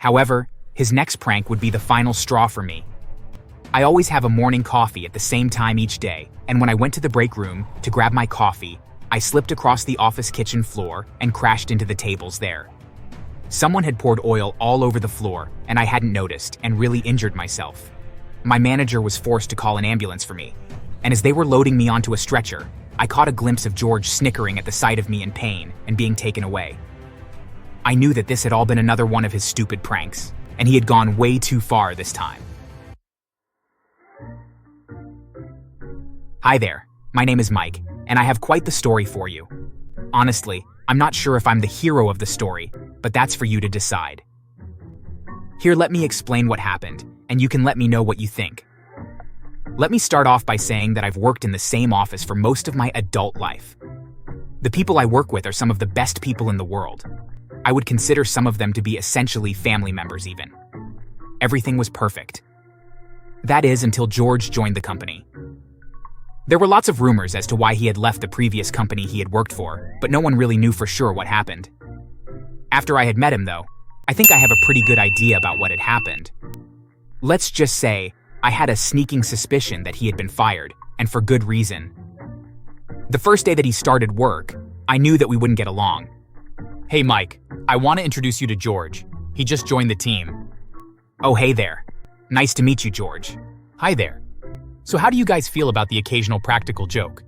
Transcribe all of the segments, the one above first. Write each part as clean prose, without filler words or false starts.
However, his next prank would be the final straw for me. I always have a morning coffee at the same time each day, and when I went to the break room to grab my coffee, I slipped across the office kitchen floor and crashed into the tables there. Someone had poured oil all over the floor, and I hadn't noticed and really injured myself. My manager was forced to call an ambulance for me, and as they were loading me onto a stretcher, I caught a glimpse of George snickering at the sight of me in pain and being taken away. I knew that this had all been another one of his stupid pranks, and he had gone way too far this time. Hi there, my name is Mike, and I have quite the story for you. Honestly, I'm not sure if I'm the hero of the story, but that's for you to decide. Here, let me explain what happened, and you can let me know what you think. Let me start off by saying that I've worked in the same office for most of my adult life. The people I work with are some of the best people in the world. I would consider some of them to be essentially family members even. Everything was perfect. That is, until George joined the company. There were lots of rumors as to why he had left the previous company he had worked for, but no one really knew for sure what happened. After I had met him, though, I think I have a pretty good idea about what had happened. Let's just say I had a sneaking suspicion that he had been fired, and for good reason. The first day that he started work, I knew that we wouldn't get along. Hey Mike, I want to introduce you to George. He just joined the team. Oh, hey there. Nice to meet you, George. Hi there. So how do you guys feel about the occasional practical joke?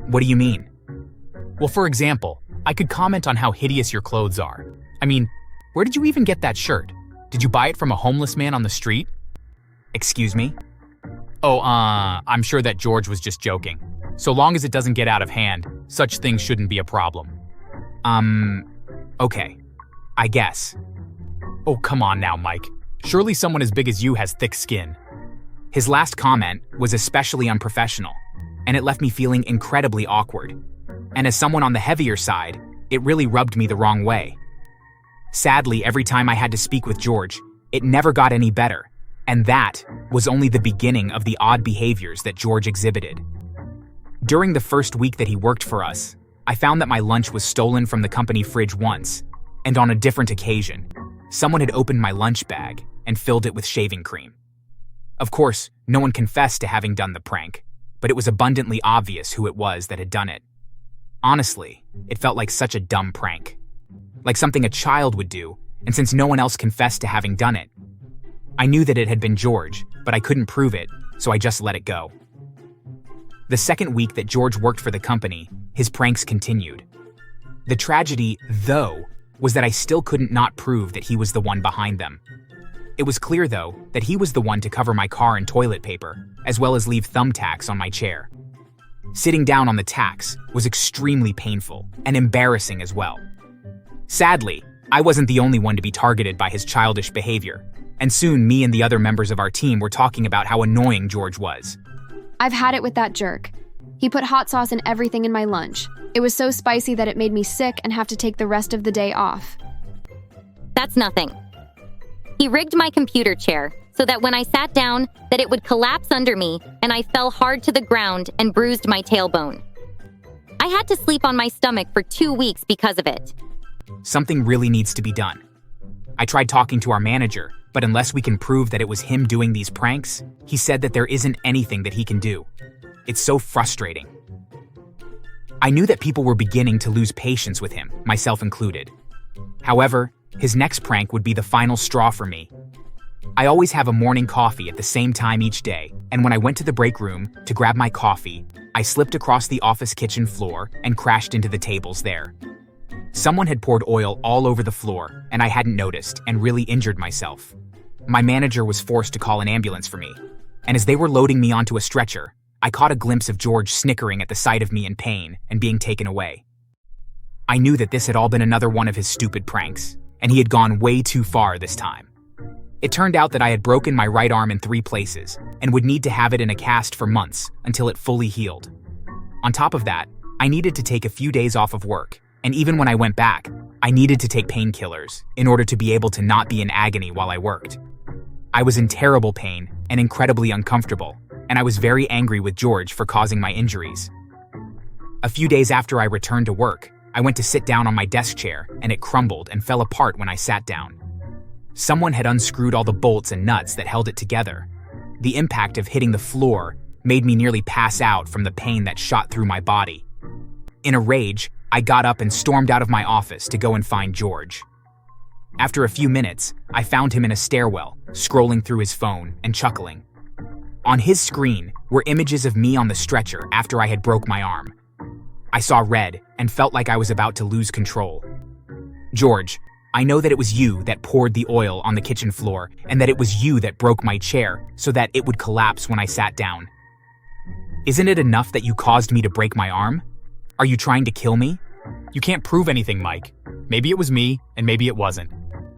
What do you mean? Well, for example, I could comment on how hideous your clothes are. I mean, where did you even get that shirt? Did you buy it from a homeless man on the street? Excuse me? Oh, I'm sure that George was just joking. So long as it doesn't get out of hand, such things shouldn't be a problem. Okay. I guess. Oh, come on now, Mike. Surely someone as big as you has thick skin. His last comment was especially unprofessional, and it left me feeling incredibly awkward. And as someone on the heavier side, it really rubbed me the wrong way. Sadly, every time I had to speak with George, it never got any better, and that was only the beginning of the odd behaviors that George exhibited. During the first week that he worked for us, I found that my lunch was stolen from the company fridge once, and on a different occasion, someone had opened my lunch bag and filled it with shaving cream. Of course, no one confessed to having done the prank, but it was abundantly obvious who it was that had done it. Honestly, it felt like such a dumb prank. Like something a child would do, and since no one else confessed to having done it, I knew that it had been George, but I couldn't prove it, so I just let it go. The second week that George worked for the company, his pranks continued. The tragedy, though, was that I still couldn't not prove that he was the one behind them. It was clear, though, that he was the one to cover my car in toilet paper, as well as leave thumbtacks on my chair. Sitting down on the tacks was extremely painful and embarrassing as well. Sadly, I wasn't the only one to be targeted by his childish behavior, and soon me and the other members of our team were talking about how annoying George was. I've had it with that jerk. He put hot sauce in everything in my lunch. It was so spicy that it made me sick and have to take the rest of the day off. That's nothing. He rigged my computer chair so that when I sat down, that it would collapse under me and I fell hard to the ground and bruised my tailbone. I had to sleep on my stomach for 2 weeks because of it. Something really needs to be done. I tried talking to our manager, but unless we can prove that it was him doing these pranks, he said that there isn't anything that he can do. It's so frustrating. I knew that people were beginning to lose patience with him, myself included. However, his next prank would be the final straw for me. I always have a morning coffee at the same time each day, and when I went to the break room to grab my coffee, I slipped across the office kitchen floor and crashed into the tables there. Someone had poured oil all over the floor, and I hadn't noticed and really injured myself. My manager was forced to call an ambulance for me, and as they were loading me onto a stretcher, I caught a glimpse of George snickering at the sight of me in pain and being taken away. I knew that this had all been another one of his stupid pranks, and he had gone way too far this time. It turned out that I had broken my right arm in 3 places and would need to have it in a cast for months until it fully healed. On top of that, I needed to take a few days off of work, and even when I went back, I needed to take painkillers in order to be able to not be in agony while I worked. I was in terrible pain and incredibly uncomfortable, and I was very angry with George for causing my injuries. A few days after I returned to work, I went to sit down on my desk chair and it crumbled and fell apart when I sat down. Someone had unscrewed all the bolts and nuts that held it together. The impact of hitting the floor made me nearly pass out from the pain that shot through my body. In a rage, I got up and stormed out of my office to go and find George. After a few minutes, I found him in a stairwell, scrolling through his phone and chuckling. On his screen were images of me on the stretcher after I had broke my arm. I saw red and felt like I was about to lose control. George, I know that it was you that poured the oil on the kitchen floor and that it was you that broke my chair so that it would collapse when I sat down. Isn't it enough that you caused me to break my arm? Are you trying to kill me? You can't prove anything, Mike. Maybe it was me, and maybe it wasn't.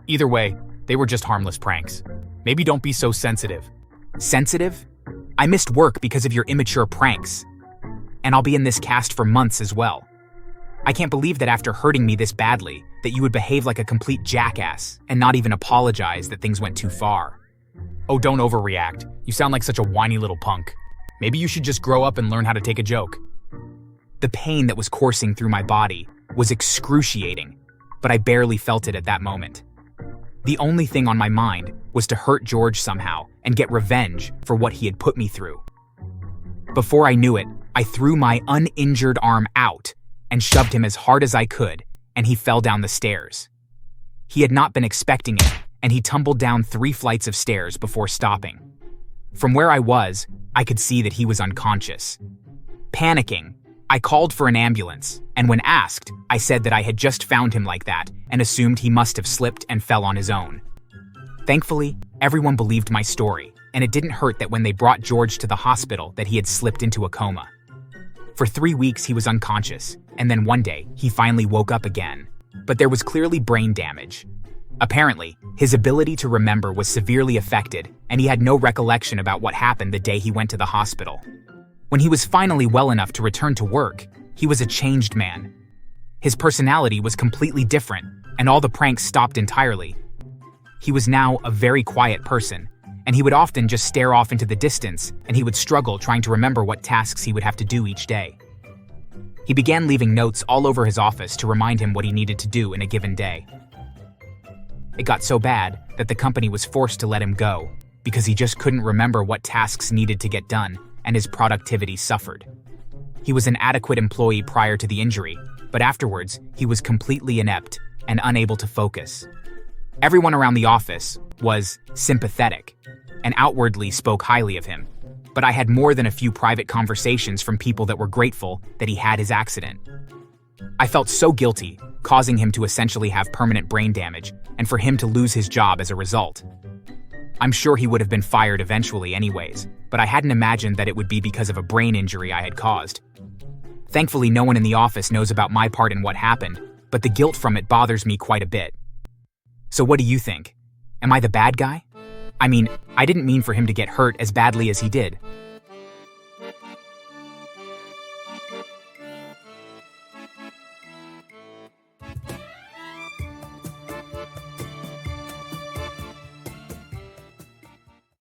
Either way, they were just harmless pranks. Maybe don't be so sensitive. Sensitive? I missed work because of your immature pranks. And I'll be in this cast for months as well. I can't believe that after hurting me this badly, that you would behave like a complete jackass and not even apologize that things went too far. Oh, don't overreact. You sound like such a whiny little punk. Maybe you should just grow up and learn how to take a joke. The pain that was coursing through my body was excruciating, but I barely felt it at that moment. The only thing on my mind was to hurt George somehow and get revenge for what he had put me through. Before I knew it, I threw my uninjured arm out and shoved him as hard as I could, and he fell down the stairs. He had not been expecting it, and he tumbled down 3 flights of stairs before stopping. From where I was, I could see that he was unconscious. Panicking, I called for an ambulance, and when asked, I said that I had just found him like that and assumed he must have slipped and fell on his own. Thankfully, everyone believed my story, and it didn't hurt that when they brought George to the hospital that he had slipped into a coma. For 3 weeks he was unconscious, and then one day he finally woke up again. But there was clearly brain damage. Apparently, his ability to remember was severely affected, and he had no recollection about what happened the day he went to the hospital. When he was finally well enough to return to work, he was a changed man. His personality was completely different, and all the pranks stopped entirely. He was now a very quiet person, and he would often just stare off into the distance, and he would struggle trying to remember what tasks he would have to do each day. He began leaving notes all over his office to remind him what he needed to do in a given day. It got so bad that the company was forced to let him go because he just couldn't remember what tasks needed to get done, and his productivity suffered. He was an adequate employee prior to the injury, but afterwards, he was completely inept and unable to focus. Everyone around the office was sympathetic and outwardly spoke highly of him, but I had more than a few private conversations from people that were grateful that he had his accident. I felt so guilty, causing him to essentially have permanent brain damage and for him to lose his job as a result. I'm sure he would have been fired eventually anyways, but I hadn't imagined that it would be because of a brain injury I had caused. Thankfully, no one in the office knows about my part in what happened, but the guilt from it bothers me quite a bit. So what do you think? Am I the bad guy? I mean, I didn't mean for him to get hurt as badly as he did.